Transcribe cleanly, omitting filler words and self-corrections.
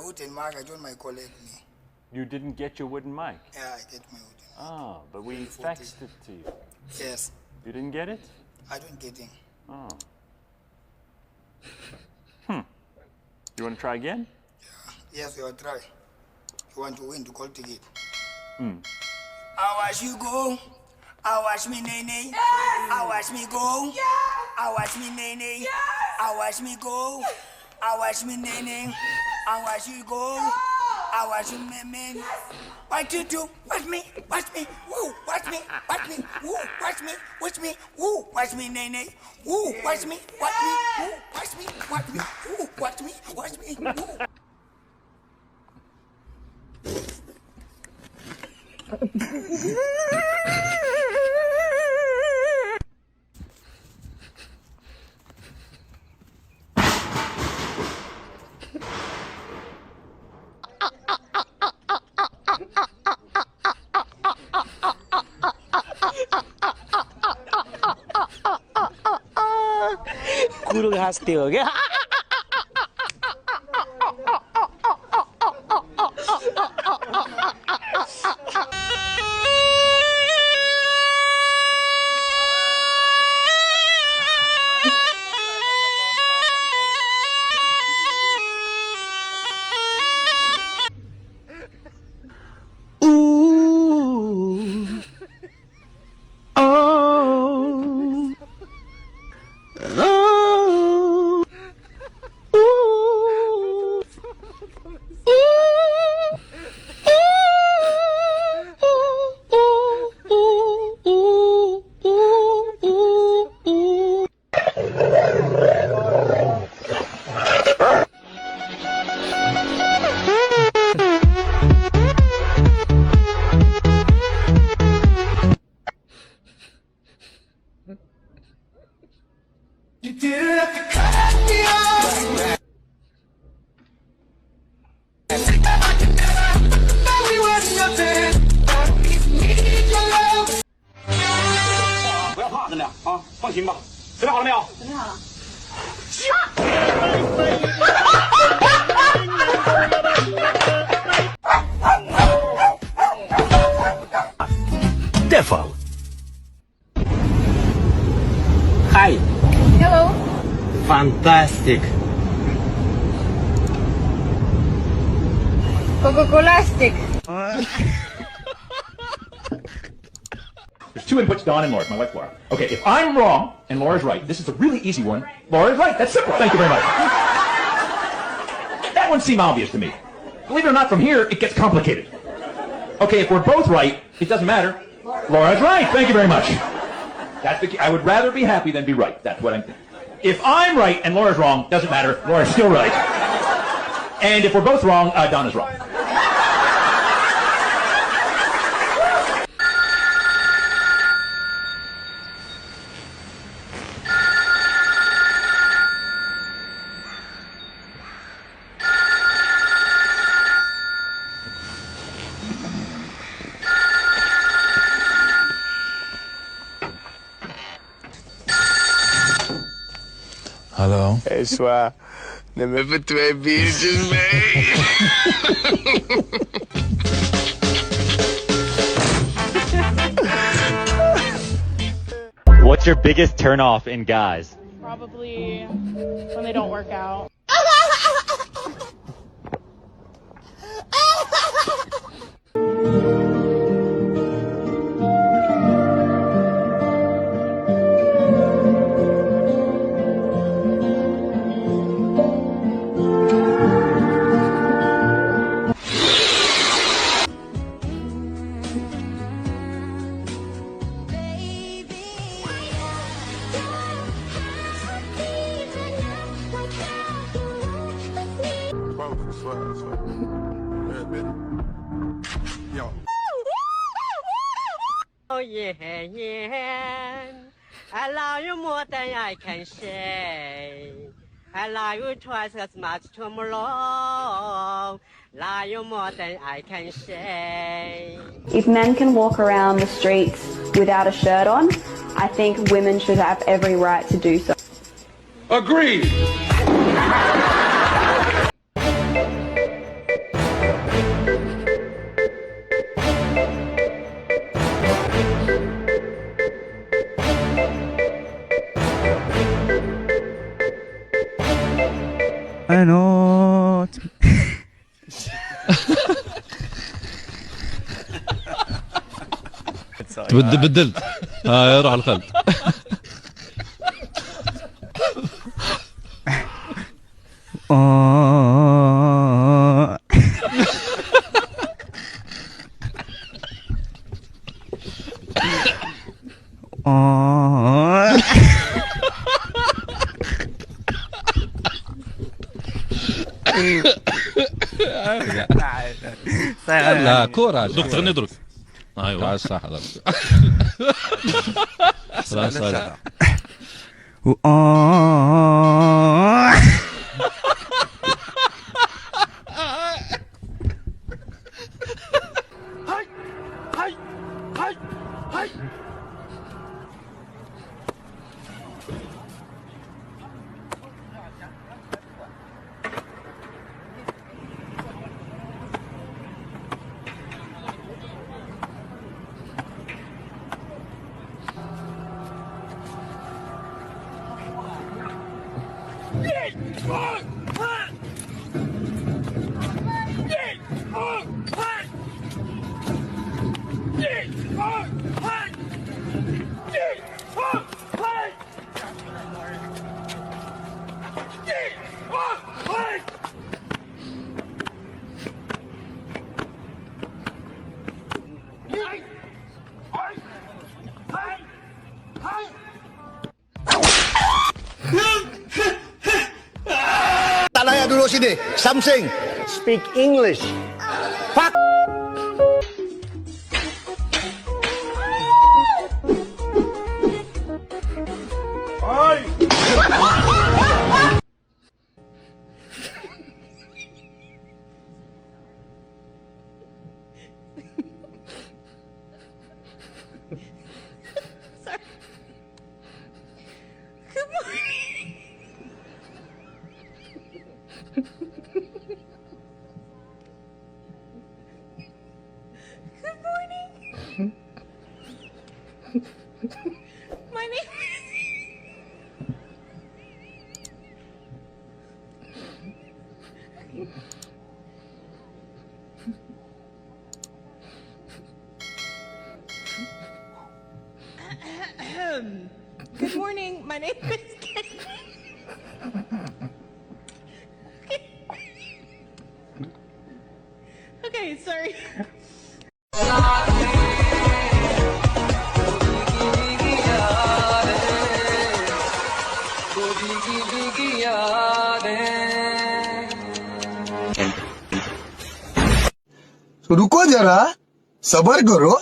wooden mic. I don't my collect me. You didn't get your wooden mic? Yeah, I get my wooden mic. Oh, but we faxed it to you. Yes. You didn't get it? I don't get it. Oh. You want to try again? Yes, you will try. You want to win the gold ticket. I watch you go. I watch me nene. Yes. I watch me go. Yes. I watch me nene. Yes. I watch me go. I watch me nene. I watch you go. I watch you man. What you do? Watch me. Watch me. Woo. Watch me. Watch me. Woo. Watch me. Watch me. Woo. Watch me nene. Woo. Watch me. Watch me. Woo. Watch me. Watch me. Woo. Watch me. Watch me. Woo. कुरो हाँस्थे हो क्या You didn't have to cut me off. We were nothing. Need your love. 不要怕，真的啊，放心吧。准备好了没有？准备好了。Devil. Hi. Hello. Fantastic. Coca-Cola stick. There's two inputs, Dawn and Laura, my wife Laura. Okay, if I'm wrong and Laura's right, this is a really easy one. Laura's right, that's simple, thank you very much. That one seemed obvious to me. Believe it or not, from here, it gets complicated. Okay, if we're both right, it doesn't matter. Laura's right, thank you very much. That's the key. I would rather be happy than be right. That's what I'm thinking. If I'm right and Laura's wrong, doesn't matter. Laura's still right. And if we're both wrong, Donna's wrong. Hallo? Hé, zwaar. Neem even 2 biertjes mee. What's your biggest turnoff in guys? Probably when they don't work out. Oh yeah, yeah. I love you more than I can say. I love you twice as much tomorrow. Love you more than I can say. If men can walk around the streets without a shirt on, I think women should have every right to do so. Agreed! بدلت. هاي روح الخلف. لا كورة دوك تغني دروك. ايوه صح خلاص Tak layak duduk sini. Something. Speak English. Fuck. My name Good morning. My name is Kate. Okay, sorry. रुको जरा, सबर करो।